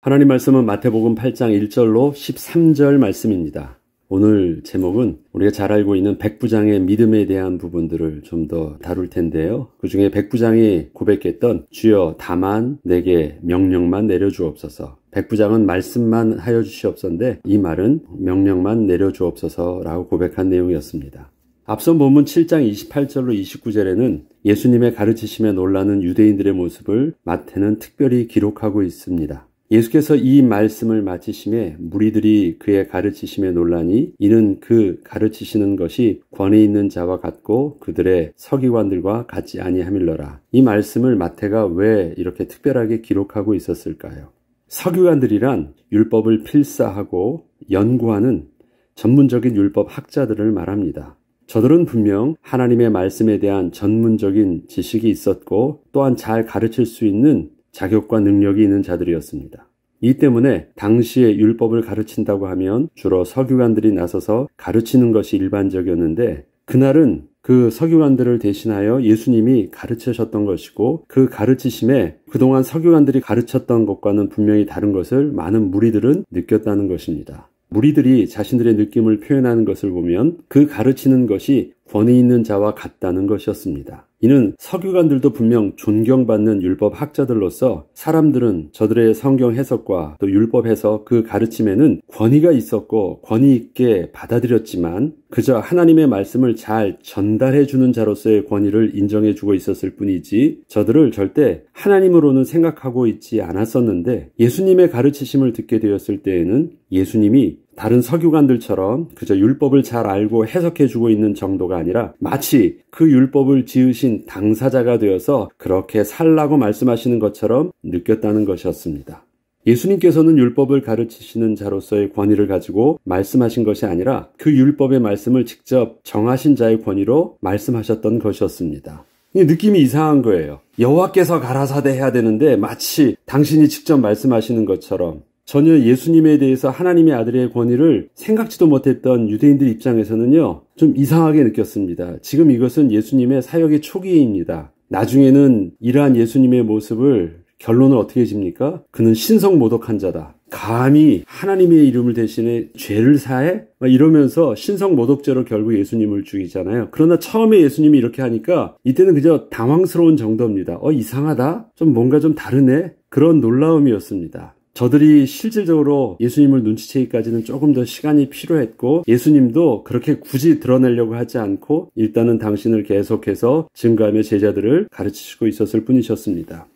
하나님 말씀은 마태복음 8장 1절로 13절 말씀입니다. 오늘 제목은 우리가 잘 알고 있는 백부장의 믿음에 대한 부분들을 좀 더 다룰 텐데요. 그 중에 백부장이 고백했던 주여 다만 내게 명령만 내려주옵소서. 백부장은 말씀만 하여 주시옵소서인데 이 말은 명령만 내려주옵소서라고 고백한 내용이었습니다. 앞선 본문 7장 28절로 29절에는 예수님의 가르치심에 놀라는 유대인들의 모습을 마태는 특별히 기록하고 있습니다. 예수께서 이 말씀을 마치심에 무리들이 그의 가르치심에 놀라니 이는 그 가르치시는 것이 권위 있는 자와 같고 그들의 서기관들과 같지 아니함일러라. 이 말씀을 마태가 왜 이렇게 특별하게 기록하고 있었을까요? 서기관들이란 율법을 필사하고 연구하는 전문적인 율법 학자들을 말합니다. 저들은 분명 하나님의 말씀에 대한 전문적인 지식이 있었고 또한 잘 가르칠 수 있는 자격과 능력이 있는 자들이었습니다. 이 때문에 당시에 율법을 가르친다고 하면 주로 서기관들이 나서서 가르치는 것이 일반적이었는데 그날은 그 서기관들을 대신하여 예수님이 가르치셨던 것이고 그 가르치심에 그동안 서기관들이 가르쳤던 것과는 분명히 다른 것을 많은 무리들은 느꼈다는 것입니다. 무리들이 자신들의 느낌을 표현하는 것을 보면 그 가르치는 것이 권위 있는 자와 같다는 것이었습니다. 이는 서기관들도 분명 존경받는 율법 학자들로서 사람들은 저들의 성경 해석과 또 율법 해석 그 가르침에는 권위가 있었고 권위 있게 받아들였지만 그저 하나님의 말씀을 잘 전달해주는 자로서의 권위를 인정해주고 있었을 뿐이지 저들을 절대 하나님으로는 생각하고 있지 않았었는데 예수님의 가르치심을 듣게 되었을 때에는 예수님이 다른 서기관들처럼 그저 율법을 잘 알고 해석해주고 있는 정도가 아니라 마치 그 율법을 지으신 당사자가 되어서 그렇게 살라고 말씀하시는 것처럼 느꼈다는 것이었습니다. 예수님께서는 율법을 가르치시는 자로서의 권위를 가지고 말씀하신 것이 아니라 그 율법의 말씀을 직접 정하신 자의 권위로 말씀하셨던 것이었습니다. 이 느낌이 이상한 거예요. 여호와께서 가라사대 해야 되는데 마치 당신이 직접 말씀하시는 것처럼 전혀 예수님에 대해서 하나님의 아들의 권위를 생각지도 못했던 유대인들 입장에서는요, 좀 이상하게 느꼈습니다. 지금 이것은 예수님의 사역의 초기입니다. 나중에는 이러한 예수님의 모습을 결론을 어떻게 집니까? 그는 신성모독한 자다. 감히 하나님의 이름을 대신해 죄를 사해? 이러면서 신성모독죄로 결국 예수님을 죽이잖아요. 그러나 처음에 예수님이 이렇게 하니까 이때는 그저 당황스러운 정도입니다. 이상하다? 좀 뭔가 좀 다르네? 그런 놀라움이었습니다. 저들이 실질적으로 예수님을 눈치채기까지는 조금 더 시간이 필요했고 예수님도 그렇게 굳이 드러내려고 하지 않고 일단은 당신을 계속해서 증거하며 제자들을 가르치시고 있었을 뿐이셨습니다.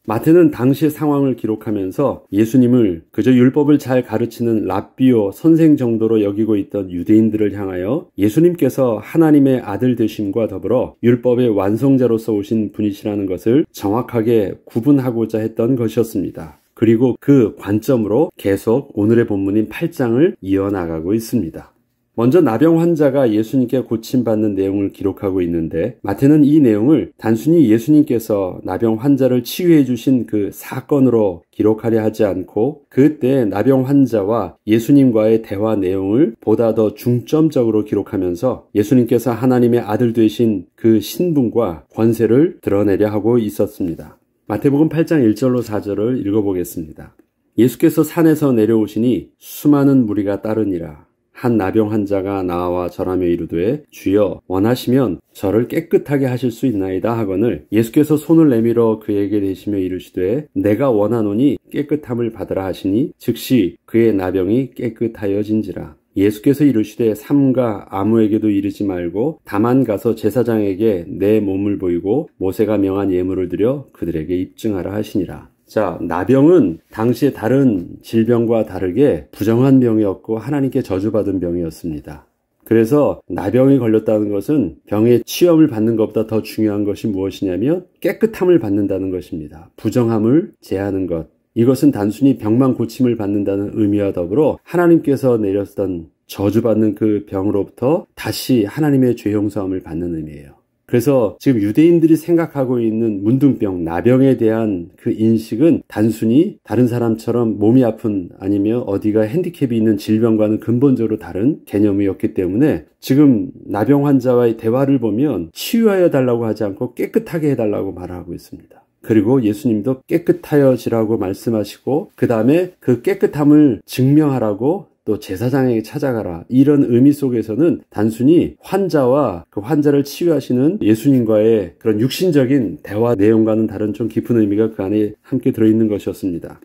마태는 당시의 상황을 기록하면서 예수님을 그저 율법을 잘 가르치는 랍비오 선생 정도로 여기고 있던 유대인들을 향하여 예수님께서 하나님의 아들 되심과 더불어 율법의 완성자로서 오신 분이시라는 것을 정확하게 구분하고자 했던 것이었습니다. 그리고 그 관점으로 계속 오늘의 본문인 8장을 이어나가고 있습니다. 먼저 나병 환자가 예수님께 고침받는 내용을 기록하고 있는데 마태는 이 내용을 단순히 예수님께서 나병 환자를 치유해 주신 그 사건으로 기록하려 하지 않고 그때 나병 환자와 예수님과의 대화 내용을 보다 더 중점적으로 기록하면서 예수님께서 하나님의 아들 되신 그 신분과 권세를 드러내려 하고 있었습니다. 마태복음 8장 1절로 4절을 읽어보겠습니다. 예수께서 산에서 내려오시니 수많은 무리가 따르니라. 한 나병 환자가 나와 절하며 이르되 주여 원하시면 저를 깨끗하게 하실 수 있나이다 하거늘 예수께서 손을 내밀어 그에게 대시며 이르시되 내가 원하노니 깨끗함을 받으라 하시니 즉시 그의 나병이 깨끗하여진지라. 예수께서 이르시되 삼가 아무에게도 이르지 말고 다만 가서 제사장에게 내 몸을 보이고 모세가 명한 예물을 드려 그들에게 입증하라 하시니라. 자, 나병은 당시의 다른 질병과 다르게 부정한 병이었고 하나님께 저주받은 병이었습니다. 그래서 나병이 걸렸다는 것은 병의 치유를 받는 것보다 더 중요한 것이 무엇이냐면 깨끗함을 받는다는 것입니다. 부정함을 제하는 것. 이것은 단순히 병만 고침을 받는다는 의미와 더불어 하나님께서 내렸던 저주받는 그 병으로부터 다시 하나님의 죄 용서함을 받는 의미예요. 그래서 지금 유대인들이 생각하고 있는 문둥병, 나병에 대한 그 인식은 단순히 다른 사람처럼 몸이 아픈 아니면 어디가 핸디캡이 있는 질병과는 근본적으로 다른 개념이었기 때문에 지금 나병 환자와의 대화를 보면 치유하여 달라고 하지 않고 깨끗하게 해달라고 말하고 있습니다. 그리고 예수님도 깨끗하여지라고 말씀하시고 그 다음에 그 깨끗함을 증명하라고 또 제사장에게 찾아가라. 이런 의미 속에서는 단순히 환자와 그 환자를 치유하시는 예수님과의 그런 육신적인 대화 내용과는 다른 좀 깊은 의미가 그 안에 함께 들어있는 것이었습니다.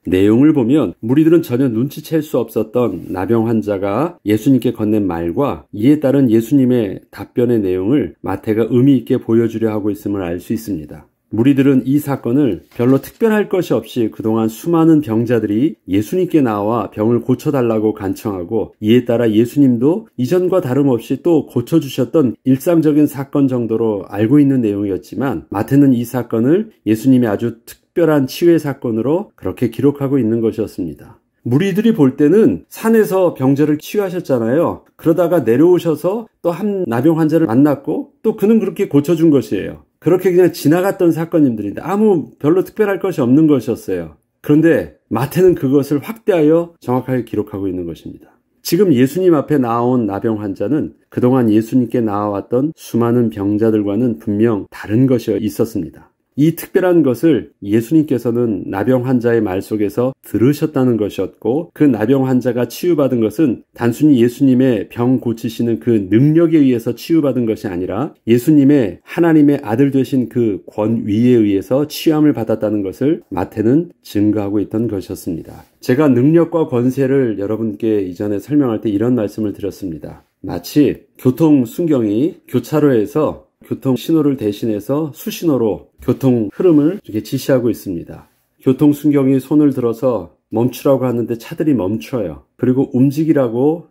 내용을 보면 무리들은 전혀 눈치챌 수 없었던 나병 환자가 예수님께 건넨 말과 이에 따른 예수님의 답변의 내용을 마태가 의미 있게 보여주려 하고 있음을 알 수 있습니다. 무리들은 이 사건을 별로 특별할 것이 없이 그동안 수많은 병자들이 예수님께 나와 병을 고쳐달라고 간청하고 이에 따라 예수님도 이전과 다름없이 또 고쳐주셨던 일상적인 사건 정도로 알고 있는 내용이었지만 마태는 이 사건을 예수님의 아주 특별한 치유의 사건으로 그렇게 기록하고 있는 것이었습니다. 무리들이 볼 때는 산에서 병자를 치유하셨잖아요. 그러다가 내려오셔서 또 한 나병 환자를 만났고 또 그는 그렇게 고쳐준 것이에요. 그렇게 그냥 지나갔던 사건님들인데 아무 별로 특별할 것이 없는 것이었어요. 그런데 마태는 그것을 확대하여 정확하게 기록하고 있는 것입니다. 지금 예수님 앞에 나온 나병 환자는 그동안 예수님께 나와왔던 수많은 병자들과는 분명 다른 것이 있었습니다. 이 특별한 것을 예수님께서는 나병 환자의 말 속에서 들으셨다는 것이었고 그 나병 환자가 치유받은 것은 단순히 예수님의 병 고치시는 그 능력에 의해서 치유받은 것이 아니라 예수님의 하나님의 아들 되신 그 권위에 의해서 치유함을 받았다는 것을 마태는 증거하고 있던 것이었습니다. 제가 능력과 권세를 여러분께 이전에 설명할 때 이런 말씀을 드렸습니다. 마치 교통 순경이 교차로에서 교통 신호를 대신해서 수신호로 교통 흐름을 이렇게 지시하고 있습니다. 교통 순경이 손을 들어서 멈추라고 하는데 차들이 멈춰요. 그리고 움직이라고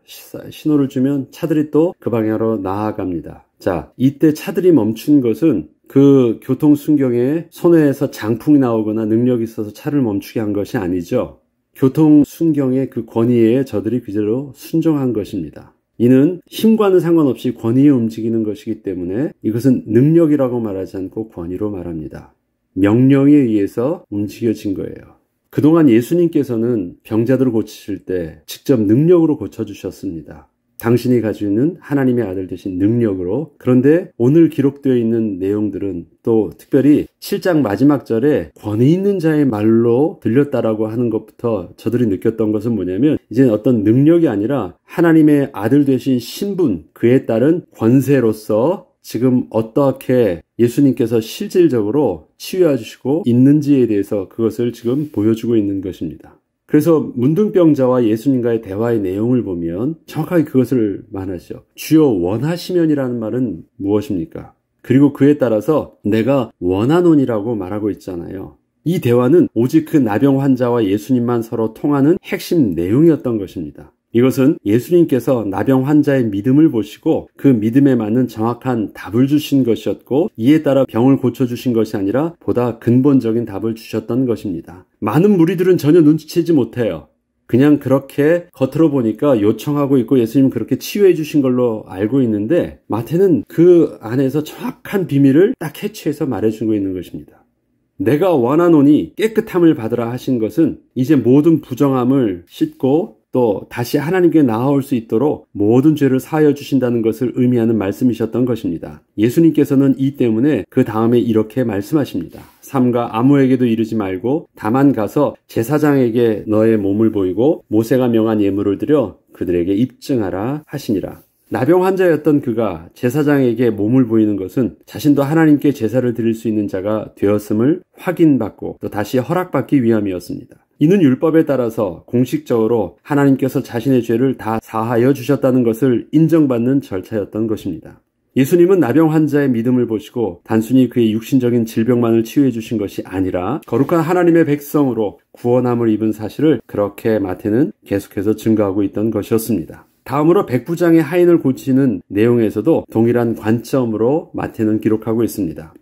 신호를 주면 차들이 또 그 방향으로 나아갑니다. 자, 이때 차들이 멈춘 것은 그 교통 순경에 손에서 장풍이 나오거나 능력이 있어서 차를 멈추게 한 것이 아니죠. 교통 순경의 그 권위에 저들이 그대로 순종한 것입니다. 이는 힘과는 상관없이 권위에 움직이는 것이기 때문에 이것은 능력이라고 말하지 않고 권위로 말합니다. 명령에 의해서 움직여진 거예요. 그동안 예수님께서는 병자들을 고치실 때 직접 능력으로 고쳐주셨습니다. 당신이 가지고 있는 하나님의 아들 되신 능력으로. 그런데 오늘 기록되어 있는 내용들은 또 특별히 7장 마지막 절에 권위 있는 자의 말로 들렸다라고 하는 것부터 저들이 느꼈던 것은 뭐냐면 이제는 어떤 능력이 아니라 하나님의 아들 되신 신분, 그에 따른 권세로서 지금 어떻게 예수님께서 실질적으로 치유해 주시고 있는지에 대해서 그것을 지금 보여주고 있는 것입니다. 그래서 문둥병자와 예수님과의 대화의 내용을 보면 정확하게 그것을 말하죠. 주여 원하시면이라는 말은 무엇입니까? 그리고 그에 따라서 내가 원하노니라고 말하고 있잖아요. 이 대화는 오직 그 나병 환자와 예수님만 서로 통하는 핵심 내용이었던 것입니다. 이것은 예수님께서 나병 환자의 믿음을 보시고 그 믿음에 맞는 정확한 답을 주신 것이었고 이에 따라 병을 고쳐주신 것이 아니라 보다 근본적인 답을 주셨던 것입니다. 많은 무리들은 전혀 눈치채지 못해요. 그냥 그렇게 겉으로 보니까 요청하고 있고 예수님은 그렇게 치유해 주신 걸로 알고 있는데 마태는 그 안에서 정확한 비밀을 딱 캐치해서 말해주고 있는 것입니다. 내가 원하노니 깨끗함을 받으라 하신 것은 이제 모든 부정함을 씻고 또 다시 하나님께 나아올 수 있도록 모든 죄를 사하여 주신다는 것을 의미하는 말씀이셨던 것입니다. 예수님께서는 이 때문에 그 다음에 이렇게 말씀하십니다. 삼가 아무에게도 이르지 말고 다만 가서 제사장에게 너의 몸을 보이고 모세가 명한 예물을 드려 그들에게 입증하라 하시니라. 나병 환자였던 그가 제사장에게 몸을 보이는 것은 자신도 하나님께 제사를 드릴 수 있는 자가 되었음을 확인받고 또 다시 허락받기 위함이었습니다. 이는 율법에 따라서 공식적으로 하나님께서 자신의 죄를 다 사하여 주셨다는 것을 인정받는 절차였던 것입니다. 예수님은 나병 환자의 믿음을 보시고 단순히 그의 육신적인 질병만을 치유해 주신 것이 아니라 거룩한 하나님의 백성으로 구원함을 입은 사실을 그렇게 마태는 계속해서 증거하고 있던 것이었습니다. 다음으로 백부장의 하인을 고치는 내용에서도 동일한 관점으로 마태는 기록하고 있습니다.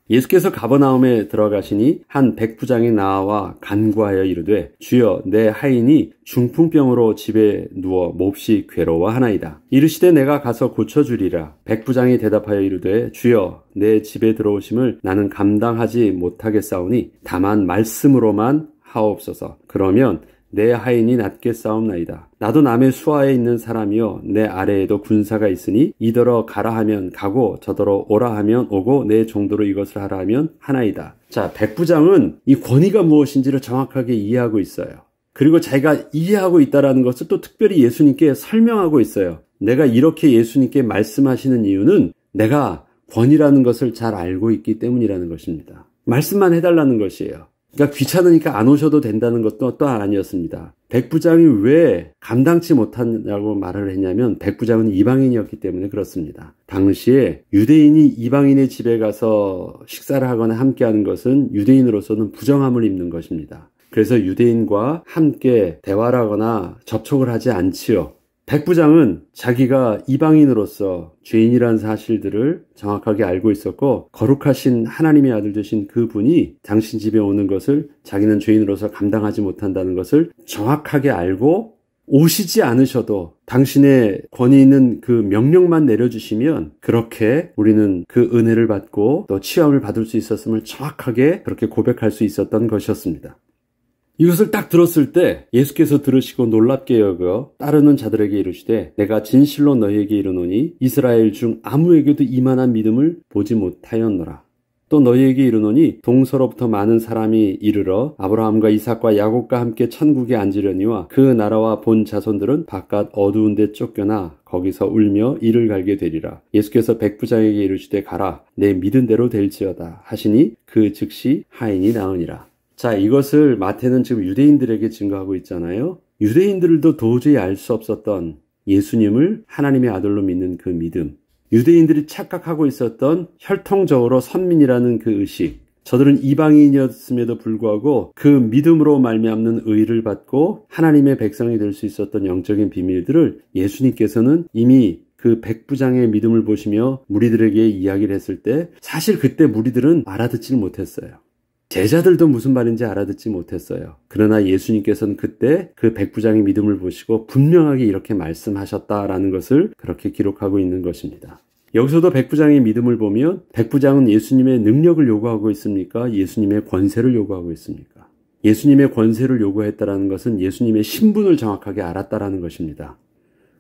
예수께서 가버나움에 들어가시니 한 백부장이 나와 간구하여 이르되 주여 내 하인이 중풍병으로 집에 누워 몹시 괴로워하나이다. 이르시되 내가 가서 고쳐주리라. 백부장이 대답하여 이르되 주여 내 집에 들어오심을 나는 감당하지 못하겠사오니 다만 말씀으로만 하옵소서. 그러면 내 하인이 낫겠사옵나이다. 나도 남의 수하에 있는 사람이요 내 아래에도 군사가 있으니 이더러 가라 하면 가고 저더러 오라 하면 오고 내 정도로 이것을 하라 하면 하나이다. 자, 백부장은 이 권위가 무엇인지를 정확하게 이해하고 있어요. 그리고 자기가 이해하고 있다는 것을 또 특별히 예수님께 설명하고 있어요. 내가 이렇게 예수님께 말씀하시는 이유는 내가 권위라는 것을 잘 알고 있기 때문이라는 것입니다. 말씀만 해달라는 것이에요. 그러니까 귀찮으니까 안 오셔도 된다는 것도 또 아니었습니다. 백부장이 왜 감당치 못하냐고 말을 했냐면 백부장은 이방인이었기 때문에 그렇습니다. 당시에 유대인이 이방인의 집에 가서 식사를 하거나 함께하는 것은 유대인으로서는 부정함을 입는 것입니다. 그래서 유대인과 함께 대화를 하거나 접촉을 하지 않지요. 백부장은 자기가 이방인으로서 죄인이라는 사실들을 정확하게 알고 있었고 거룩하신 하나님의 아들 되신 그분이 당신 집에 오는 것을 자기는 죄인으로서 감당하지 못한다는 것을 정확하게 알고 오시지 않으셔도 당신의 권위 있는 그 명령만 내려주시면 그렇게 우리는 그 은혜를 받고 또 치유함을 받을 수 있었음을 정확하게 그렇게 고백할 수 있었던 것이었습니다. 이것을 딱 들었을 때 예수께서 들으시고 놀랍게 여겨 따르는 자들에게 이르시되 내가 진실로 너희에게 이르노니 이스라엘 중 아무에게도 이만한 믿음을 보지 못하였노라. 또 너희에게 이르노니 동서로부터 많은 사람이 이르러 아브라함과 이삭과 야곱과 함께 천국에 앉으려니와 그 나라와 본 자손들은 바깥 어두운 데 쫓겨나 거기서 울며 이를 갈게 되리라. 예수께서 백부장에게 이르시되 가라 내 믿은 대로 될지어다 하시니 그 즉시 하인이 나으니라. 자, 이것을 마태는 지금 유대인들에게 증거하고 있잖아요. 유대인들도 도저히 알 수 없었던 예수님을 하나님의 아들로 믿는 그 믿음. 유대인들이 착각하고 있었던 혈통적으로 선민이라는 그 의식. 저들은 이방인이었음에도 불구하고 그 믿음으로 말미암는 의를 받고 하나님의 백성이 될 수 있었던 영적인 비밀들을 예수님께서는 이미 그 백부장의 믿음을 보시며 무리들에게 이야기를 했을 때 사실 그때 무리들은 알아듣지를 못했어요. 제자들도 무슨 말인지 알아듣지 못했어요. 그러나 예수님께서는 그때 그 백부장의 믿음을 보시고 분명하게 이렇게 말씀하셨다라는 것을 그렇게 기록하고 있는 것입니다. 여기서도 백부장의 믿음을 보면 백부장은 예수님의 능력을 요구하고 있습니까? 예수님의 권세를 요구하고 있습니까? 예수님의 권세를 요구했다라는 것은 예수님의 신분을 정확하게 알았다라는 것입니다.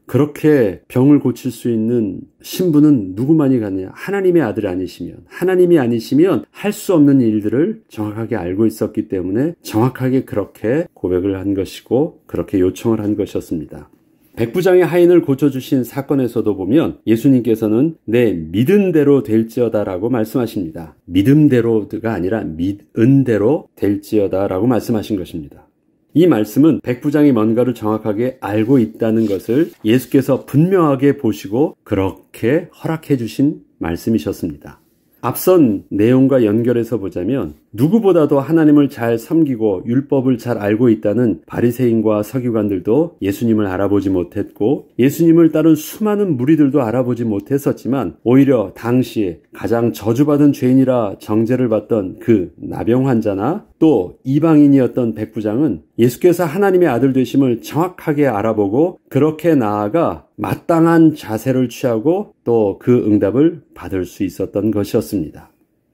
그렇게 병을 고칠 수 있는 신분은 누구만이 가느냐? 하나님의 아들이 아니시면, 하나님이 아니시면 할 수 없는 일들을 정확하게 알고 있었기 때문에 정확하게 그렇게 고백을 한 것이고 그렇게 요청을 한 것이었습니다. 백부장의 하인을 고쳐주신 사건에서도 보면 예수님께서는 내 믿은 대로 될지어다라고 말씀하십니다. 믿음대로가 아니라 믿은 대로 될지어다라고 말씀하신 것입니다. 이 말씀은 백부장이 뭔가를 정확하게 알고 있다는 것을 예수께서 분명하게 보시고 그렇게 허락해 주신 말씀이셨습니다. 앞선 내용과 연결해서 보자면 누구보다도 하나님을 잘 섬기고 율법을 잘 알고 있다는 바리새인과 서기관들도 예수님을 알아보지 못했고 예수님을 따른 수많은 무리들도 알아보지 못했었지만 오히려 당시에 가장 저주받은 죄인이라 정죄를 받던 그 나병 환자나 또 이방인이었던 백부장은 예수께서 하나님의 아들 되심을 정확하게 알아보고 그렇게 나아가 마땅한 자세를 취하고 또 그 응답을 받을 수 있었던 것이었습니다.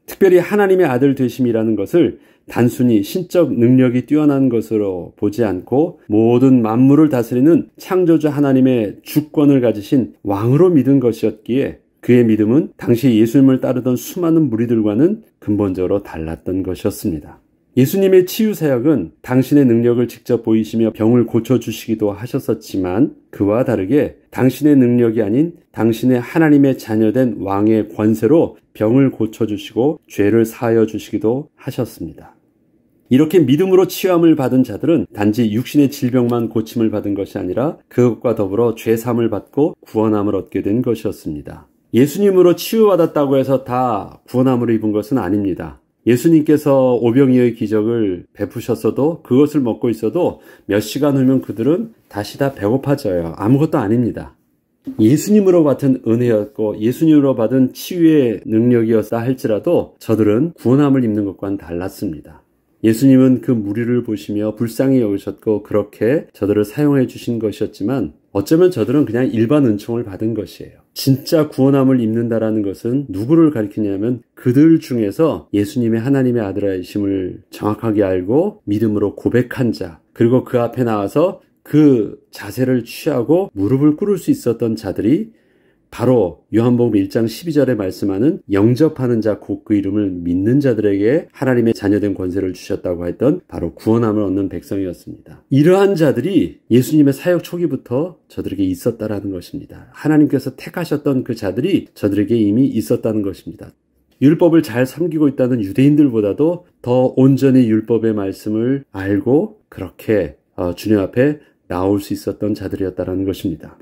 특별히 하나님의 아들 되심이라는 것을 단순히 신적 능력이 뛰어난 것으로 보지 않고 모든 만물을 다스리는 창조주 하나님의 주권을 가지신 왕으로 믿은 것이었기에 그의 믿음은 당시 예수님을 따르던 수많은 무리들과는 근본적으로 달랐던 것이었습니다. 예수님의 치유 사역은 당신의 능력을 직접 보이시며 병을 고쳐주시기도 하셨었지만 그와 다르게 당신의 능력이 아닌 당신의 하나님의 자녀된 왕의 권세로 병을 고쳐주시고 죄를 사하여 주시기도 하셨습니다. 이렇게 믿음으로 치유함을 받은 자들은 단지 육신의 질병만 고침을 받은 것이 아니라 그것과 더불어 죄사함을 받고 구원함을 얻게 된 것이었습니다. 예수님으로 치유받았다고 해서 다 구원함을 입은 것은 아닙니다. 예수님께서 오병이어의 기적을 베푸셨어도 그것을 먹고 있어도 몇 시간 후면 그들은 다시 다 배고파져요. 아무것도 아닙니다. 예수님으로 받은 은혜였고 예수님으로 받은 치유의 능력이었다 할지라도 저들은 구원함을 입는 것과는 달랐습니다. 예수님은 그 무리를 보시며 불쌍히 여기셨고 그렇게 저들을 사용해 주신 것이었지만 어쩌면 저들은 그냥 일반 은총을 받은 것이에요. 진짜 구원함을 입는다라는 것은 누구를 가리키냐면 그들 중에서 예수님의 하나님의 아들이심을 정확하게 알고 믿음으로 고백한 자, 그리고 그 앞에 나와서 그 자세를 취하고 무릎을 꿇을 수 있었던 자들이 바로 요한복음 1장 12절에 말씀하는 영접하는 자 곧 그 이름을 믿는 자들에게 하나님의 자녀된 권세를 주셨다고 했던 바로 구원함을 얻는 백성이었습니다. 이러한 자들이 예수님의 사역 초기부터 저들에게 있었다라는 것입니다. 하나님께서 택하셨던 그 자들이 저들에게 이미 있었다는 것입니다. 율법을 잘 섬기고 있다는 유대인들보다도 더 온전히 율법의 말씀을 알고 그렇게 주님 앞에 나올 수 있었던 자들이었다는 것입니다.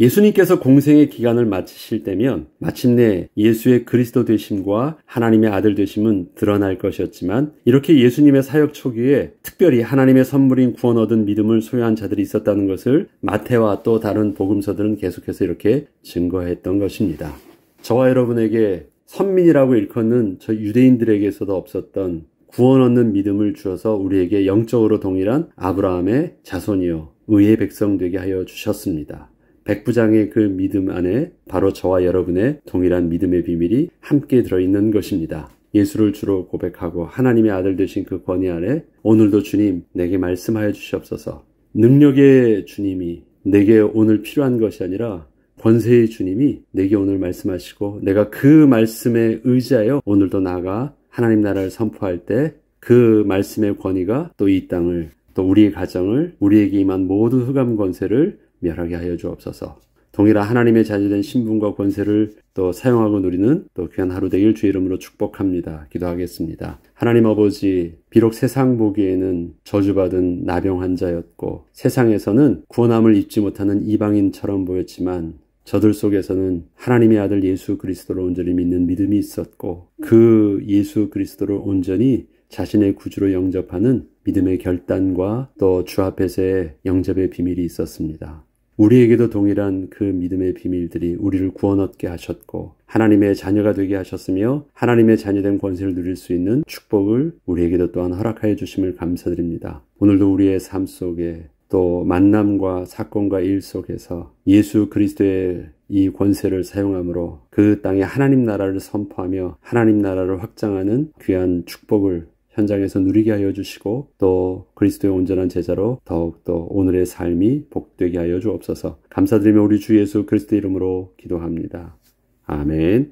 예수님께서 공생의 기간을 마치실 때면 마침내 예수의 그리스도 되심과 하나님의 아들 되심은 드러날 것이었지만 이렇게 예수님의 사역 초기에 특별히 하나님의 선물인 구원 얻은 믿음을 소유한 자들이 있었다는 것을 마태와 또 다른 복음서들은 계속해서 이렇게 증거했던 것입니다. 저와 여러분에게 선민이라고 일컫는 저 유대인들에게서도 없었던 구원 얻는 믿음을 주어서 우리에게 영적으로 동일한 아브라함의 자손이요 의의 백성 되게 하여 주셨습니다. 백부장의 그 믿음 안에 바로 저와 여러분의 동일한 믿음의 비밀이 함께 들어있는 것입니다. 예수를 주로 고백하고 하나님의 아들 되신 그 권위 아래 오늘도 주님 내게 말씀하여 주시옵소서. 능력의 주님이 내게 오늘 필요한 것이 아니라 권세의 주님이 내게 오늘 말씀하시고 내가 그 말씀에 의지하여 오늘도 나아가 하나님 나라를 선포할 때 그 말씀의 권위가 또 이 땅을 또 우리의 가정을 우리에게 임한 모든 흑암 권세를 멸하게 하여 주옵소서. 동일한 하나님의 자녀된 신분과 권세를 또 사용하고 누리는 또 귀한 하루 되길 주의 이름으로 축복합니다. 기도하겠습니다. 하나님 아버지, 비록 세상 보기에는 저주받은 나병 환자였고 세상에서는 구원함을 입지 못하는 이방인처럼 보였지만 저들 속에서는 하나님의 아들 예수 그리스도를 온전히 믿는 믿음이 있었고 그 예수 그리스도를 온전히 자신의 구주로 영접하는 믿음의 결단과 또 주 앞에서의 영접의 비밀이 있었습니다. 우리에게도 동일한 그 믿음의 비밀들이 우리를 구원 얻게 하셨고 하나님의 자녀가 되게 하셨으며 하나님의 자녀된 권세를 누릴 수 있는 축복을 우리에게도 또한 허락하여 주심을 감사드립니다. 오늘도 우리의 삶 속에 또 만남과 사건과 일 속에서 예수 그리스도의 이 권세를 사용함으로 그 땅에 하나님 나라를 선포하며 하나님 나라를 확장하는 귀한 축복을 현장에서 누리게 하여 주시고 또 그리스도의 온전한 제자로 더욱더 오늘의 삶이 복되게 하여 주옵소서. 감사드리며 우리 주 예수 그리스도 이름으로 기도합니다. 아멘.